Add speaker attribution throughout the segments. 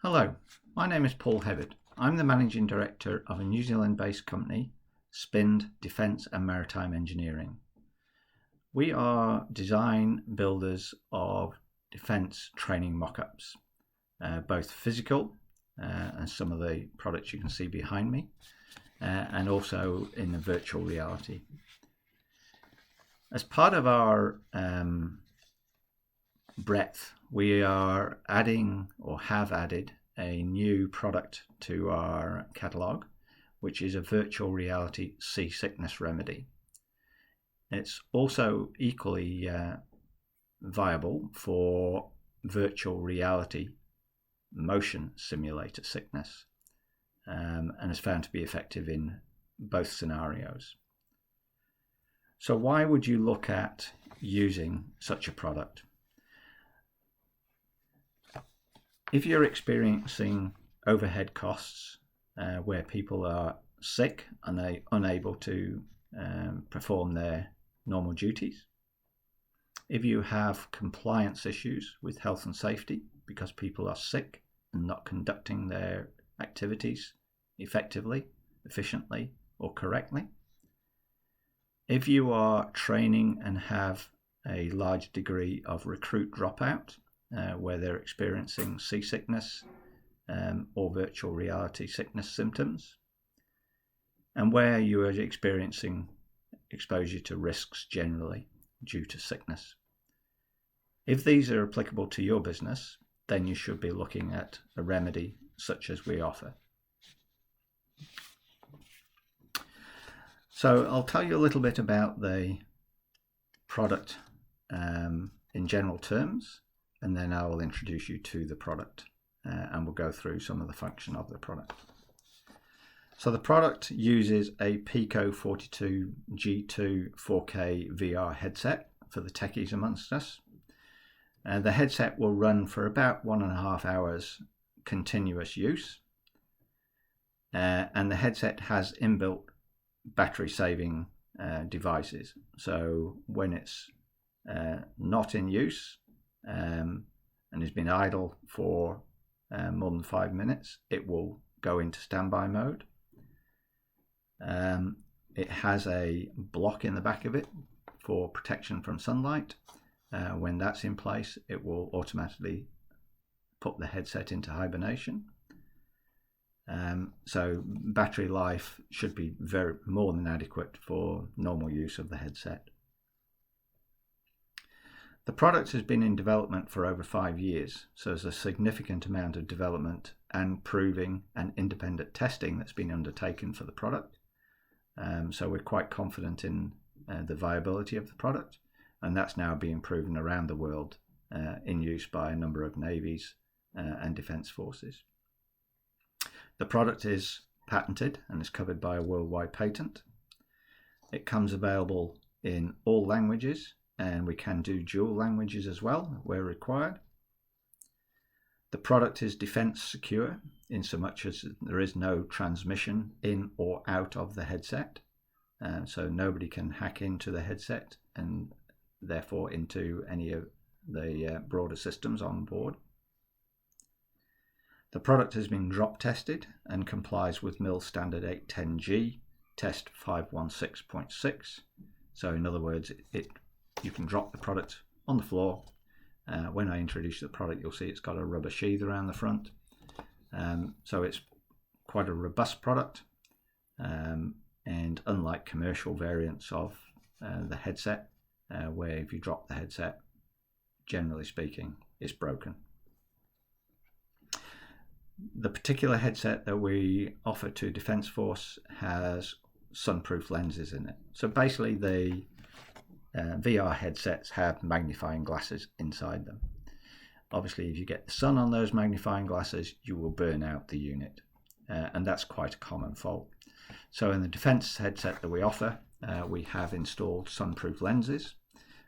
Speaker 1: Hello, my name is Paul Hebberd. I'm the Managing Director of a New Zealand-based company, SPIIND Defence and Maritime Engineering. We are design builders of defence training mock-ups, both physical and some of the products you can see behind me, and also in the virtual reality. As part of our breadth, we are adding or have added a new product to our catalogue, which is a virtual reality seasickness remedy. It's also equally viable for virtual reality motion simulator sickness, and is found to be effective in both scenarios. So why would you look at using such a product? If you're experiencing overhead costs where people are sick and they're unable to perform their normal duties, if you have compliance issues with health and safety because people are sick and not conducting their activities effectively, efficiently, or correctly, if you are training and have a large degree of recruit dropout, where they're experiencing seasickness or virtual reality sickness symptoms, and where you are experiencing exposure to risks generally due to sickness. If these are applicable to your business, then you should be looking at a remedy such as we offer. So I'll tell you a little bit about the product in general terms, and then I will introduce you to the product and we'll go through some of the function of the product. So the product uses a Pico 42 G2 4K VR headset for the techies amongst us. The headset will run for about 1.5 hours continuous use, and the headset has inbuilt battery saving devices. So when it's not in use and has been idle for more than 5 minutes, it will go into standby mode. It has a block in the back of it for protection from sunlight. When that's in place, it will automatically put the headset into hibernation. So battery life should be more than adequate for normal use of the headset. The product has been in development for over 5 years, so there's a significant amount of development and proving and independent testing that's been undertaken for the product. So we're quite confident in the viability of the product, and that's now being proven around the world in use by a number of navies and defence forces. The product is patented and is covered by a worldwide patent. It comes available in all languages, and we can do dual languages as well where required. The product is defence secure in so much as there is no transmission in or out of the headset, so nobody can hack into the headset and therefore into any of the broader systems on board. The product has been drop tested and complies with MIL standard 810G test 516.6. So in other words, you can drop the product on the floor. When I introduce the product, you'll see it's got a rubber sheath around the front. So it's quite a robust product. And unlike commercial variants of the headset, where if you drop the headset, generally speaking, it's broken. The particular headset that we offer to Defence Force has sunproof lenses in it. So basically the VR headsets have magnifying glasses inside them. Obviously, if you get the sun on those magnifying glasses, you will burn out the unit, and that's quite a common fault. So in the defence headset that we offer, we have installed sunproof lenses,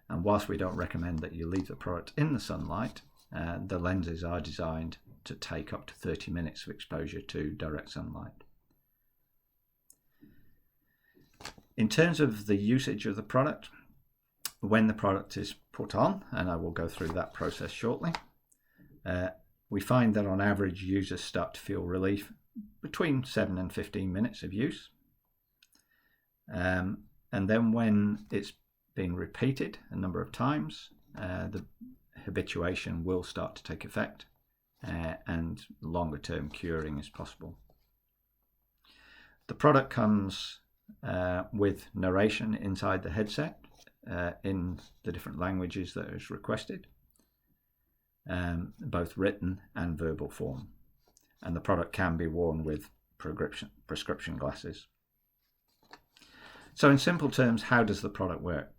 Speaker 1: and whilst we don't recommend that you leave the product in the sunlight, the lenses are designed to take up to 30 minutes of exposure to direct sunlight. In terms of the usage of the product, when the product is put on, and I will go through that process shortly, We find that on average users start to feel relief between 7 and 15 minutes of use. And then when it's been repeated a number of times, the habituation will start to take effect, and longer term curing is possible. The product comes with narration inside the headset in the different languages that is requested, both written and verbal form. And the product can be worn with prescription glasses. So in simple terms, how does the product work?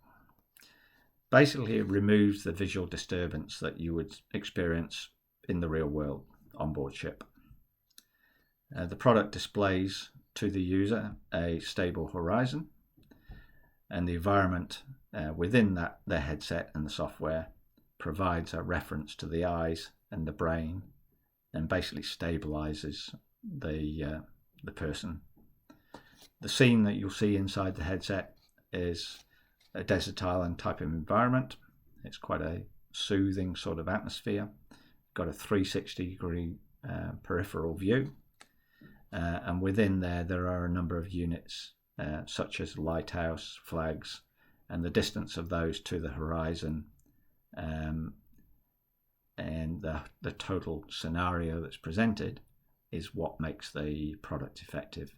Speaker 1: Basically, it removes the visual disturbance that you would experience in the real world on board ship. The product displays to the user a stable horizon, and the environment within their headset and the software provides a reference to the eyes and the brain, and basically stabilizes the person. The scene that you'll see inside the headset is a desert island type of environment. It's quite a soothing sort of atmosphere. Got a 360-degree peripheral view, and within there are a number of units such as lighthouse, flags, and the distance of those to the horizon, and the total scenario that's presented is what makes the product effective.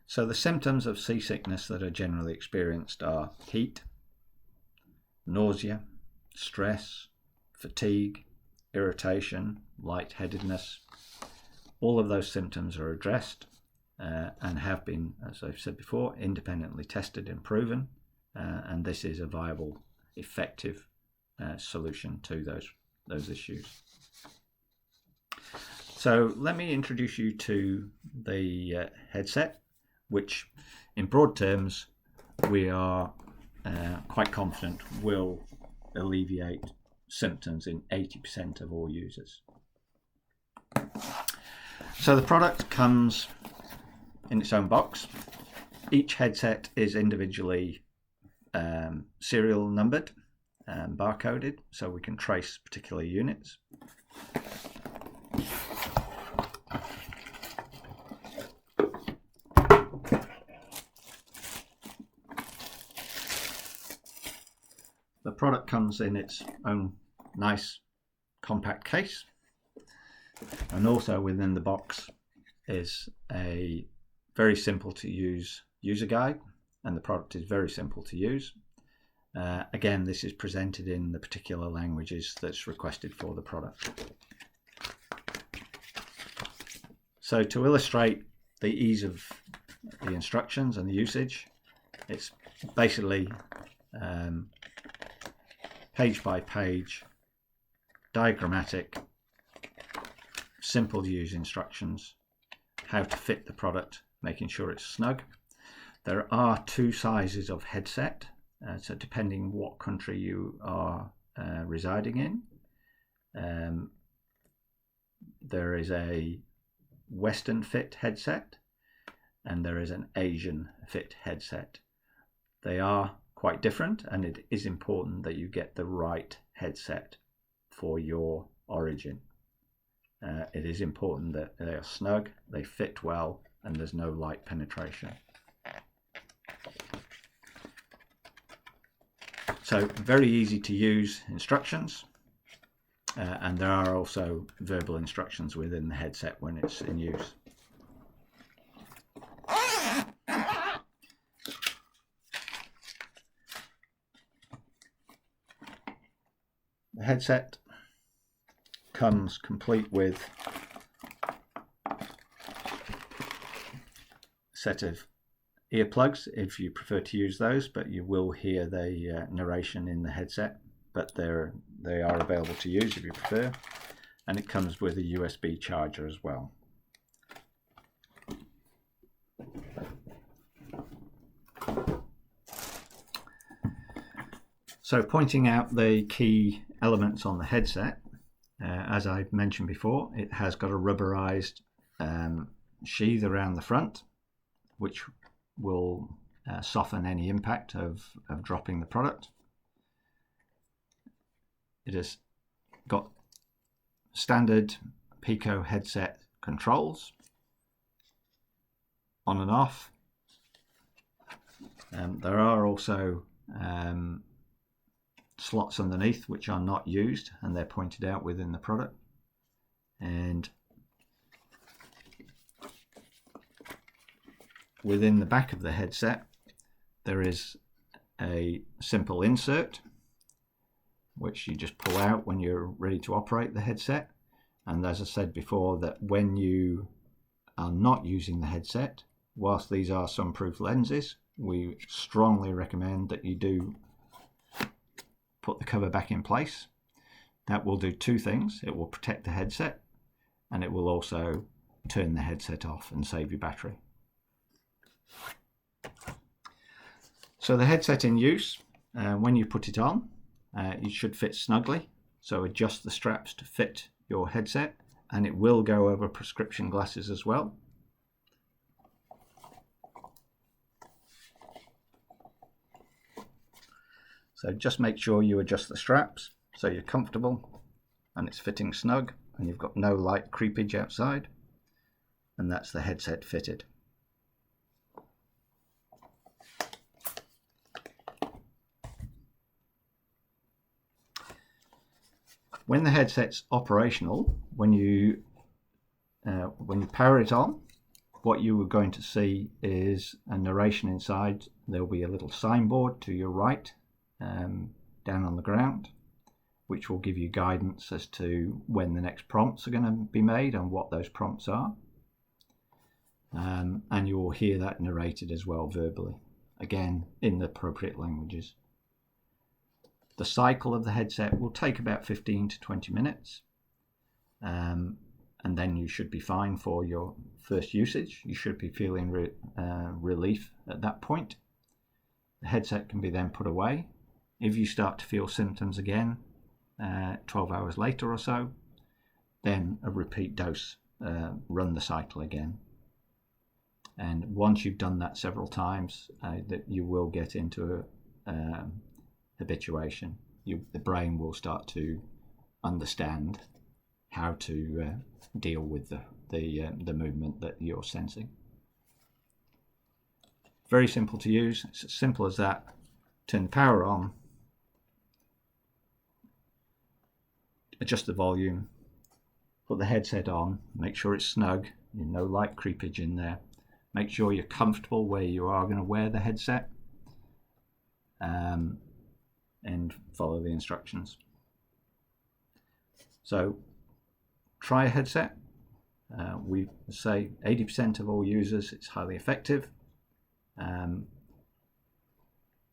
Speaker 1: So the symptoms of seasickness that are generally experienced are heat, nausea, stress, fatigue, irritation, lightheadedness. All of those symptoms are addressed and have been, as I've said before, independently tested and proven, and this is a viable, effective solution to those issues. So let me introduce you to the headset, which in broad terms we are quite confident will alleviate symptoms in 80% of all users. So the product comes in its own box. Each headset is individually serial numbered and barcoded, so we can trace particular units. The product comes in its own nice compact case, and also within the box is a very simple to use user guide, and the product is very simple to use. Again, this is presented in the particular languages that's requested for the product. So to illustrate the ease of the instructions and the usage, it's basically page by page, diagrammatic, simple to use instructions, how to fit the product, making sure it's snug. There are two sizes of headset, so depending what country you are residing in, there is a Western fit headset and there is an Asian fit headset. They are quite different, and it is important that you get the right headset for your origin. It is important that they are snug, they fit well, and there's no light penetration. So very easy to use instructions, and there are also verbal instructions within the headset when it's in use. The headset comes complete with a set of earplugs if you prefer to use those, but you will hear the narration in the headset, but they are available to use if you prefer, and it comes with a USB charger as well. So pointing out the key elements on the headset, as I mentioned before, it has got a rubberized sheath around the front, which will soften any impact of dropping the product. It has got standard Pico headset controls, on and off. There are also slots underneath which are not used, and they're pointed out within the product. And within the back of the headset there is a simple insert which you just pull out when you're ready to operate the headset. And as I said before, that when you are not using the headset, whilst these are sunproof lenses, we strongly recommend that you do put the cover back in place. That will do two things: it will protect the headset, and it will also turn the headset off and save your battery. So the headset in use, when you put it on, it should fit snugly. So adjust the straps to fit your headset, and it will go over prescription glasses as well. So just make sure you adjust the straps so you're comfortable and it's fitting snug and you've got no light creepage outside, and that's the headset fitted. When the headset's operational, when you power it on, what you are going to see is a narration inside. There will be a little signboard to your right, down on the ground, which will give you guidance as to when the next prompts are going to be made and what those prompts are. And you will hear that narrated as well verbally, again in the appropriate languages. The cycle of the headset will take about 15 to 20 minutes, and then you should be fine for your first usage. You should be feeling relief at that point. The headset can be then put away. If you start to feel symptoms again 12 hours later or so, then a repeat dose, run the cycle again. And once you've done that several times, that you will get into habituation. The brain will start to understand how to deal with the movement that you're sensing. Very simple to use. It's as simple as that. Turn the power on, adjust the volume, put the headset on, make sure it's snug, no light creepage in there. Make sure you're comfortable where you are going to wear the headset, and follow the instructions. So try a headset. We say 80% of all users it's highly effective, and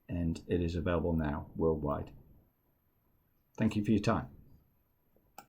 Speaker 1: it is available now worldwide. Thank you for your time.